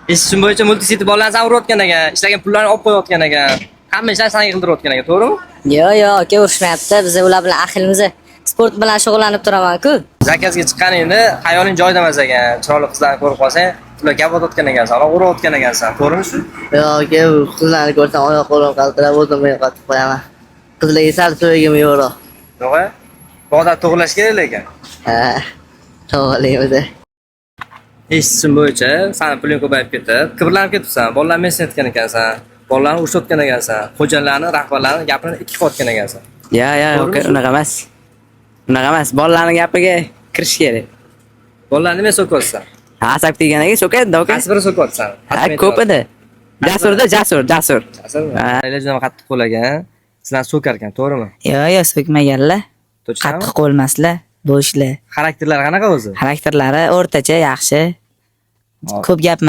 Eshitishim bo'yicha multisit bolalarni san urayotgan ekan, ishlagan pullarni olib qo'yayotgan ekan. Hamma ishlarni san qildirayotgan ekan, to'g'rimi? Yo'q, aka urushmayapti. Biz ular bilan ahilimiz sport bilan shug'ullanib turaman-ku. Zakazga chiqqaningda hayoling joyida emas ekan. Chiroyli qizlarni ko'rib qolsang, ular gap otayotgan ekansan, urayotgan ekansan, to'g'rimi shu? Yo'q, aka qizlarni ko'rsam oyoq qo'lim qaltirab o'zimga qatib qo'yaman. Qizlarga sal to'yga yo'q. Yo'q-a? Bu odam to'g'rilash kerak ekan. Ha. To'g'rilaymiz. Eshitishim bo'yicha, sani puling ko'payib ketib, kibrlanib ketibsan. Bolalarni men aytgan ekansan. Bolalarni urushayotgan ekansan. Xo'jalarni, rahbarlarni gapini ikki qilayotgan ekansan. Yo'q, unaqa emas. Unaqa emas. Bolalarning gapiga kirish kerak. Bolalarni men so'kyapsan. Asab teganaga so'kadi, aka. Qaysi biri so'kyapsan? Ko'p edi. Jasurda, jasur. Aylar juda qattiq qo'l ekan. Sizlarni so'kar ekan, to'g'rimi? Yo'q, so'kmaganlar. Qattiq qo'lmaslar, bo'shlar. Xarakterlari qanaqa o'zi? Xarakterlari o'rtacha, yaxshi. Ko'p gap